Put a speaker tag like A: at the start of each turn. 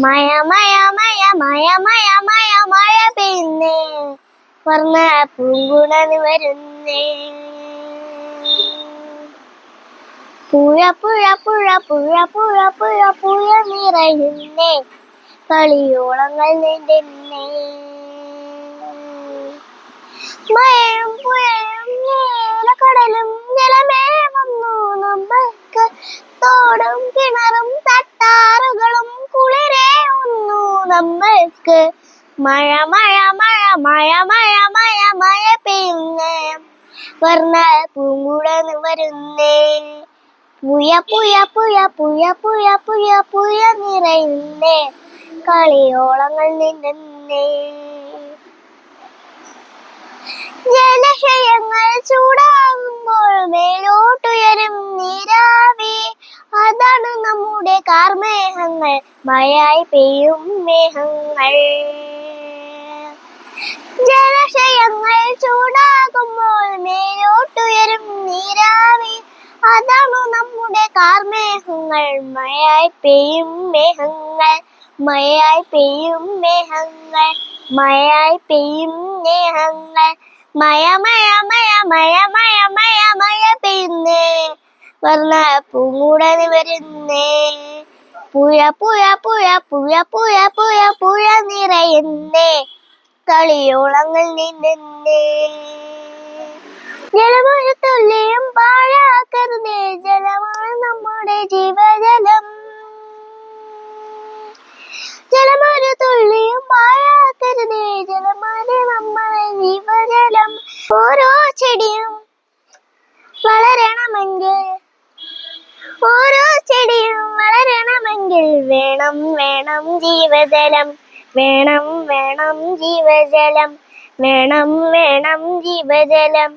A: മഴ മഴ മഴ മഴ മഴ മഴ മഴ പെയ്യുന്നേ, വർണ്ണ പൂങ്കുണന് വരുന്നേ. പുഴ പുഴ പുഴ പുഴ പുഴ പുഴ പുഴ നിറയുന്നേ, കളിയോളങ്ങൾ നീന്തുന്നേ. മഴയും പുഴയും നീലക്കടലും ജലമേകുന്നു നമ്മൾക്ക്, തോടും കിണറും തട്ടാറുകളും കുളിരേകുന്നു നമ്മൾക്ക്. മഴ മഴ മഴ മഴ മഴ മഴ മഴ പെയ്യുന്നേ, വർണ്ണ പൂങ്കുണന് വരുന്നേ. പുഴ പുഴ പുഴ പുഴ പുഴ പുഴ പുഴ നിറയുന്നേ, കളിയോളങ്ങൾ നീന്തുന്നേ. ജലാശയങ്ങൾ ചൂടാകുമ്പോൾ മേലോട്ടുയരും നീരാവി, അതാണ് നമ്മുടെ കാർമേഘങ്ങൾ, മഴയായി പെയ്യും മേഘങ്ങൾ. ജലാശയങ്ങൾ ചൂടാകുമ്പോൾ മേലോട്ടുയരും നീരാവി, അതാണ് നമ്മുടെ കാർമേഘങ്ങൾ, മഴയായി പെയ്യും മേഘങ്ങൾ, മഴയായി പെയ്യും മേഘങ്ങൾ, മഴയായി പെയ്യും മേഘങ്ങൾ. മഴ മഴ മഴ മഴ മഴ മഴ മഴ പെയ്യുന്നേ, വർണ്ണ പൂങ്കുണന് വരുന്നേ. പുഴ പുഴ പുഴ പുഴ പുഴ പുഴ പുഴ നിറയുന്നേ, കളിയോളങ്ങൾ നീന്തുന്നേ. ജലമൊരു തുള്ളിയും പാഴാക്കരുതേ, ജലമാണ് നമ്മുടെ ജീവജലം. ജലമൊരു തുള്ളിയും പാഴാക്കരുതേ, ജലമാണ് നമ്മുടെ ജീവജലം. ഓരോ ചെടിയും വളരണമെങ്കിൽ, ഓരോ ചെടിയും വളരണമെങ്കിൽ വേണം വേണം ജീവജലം, വേണം വേണം ജീവജലം, വേണം വേണം ജീവജലം.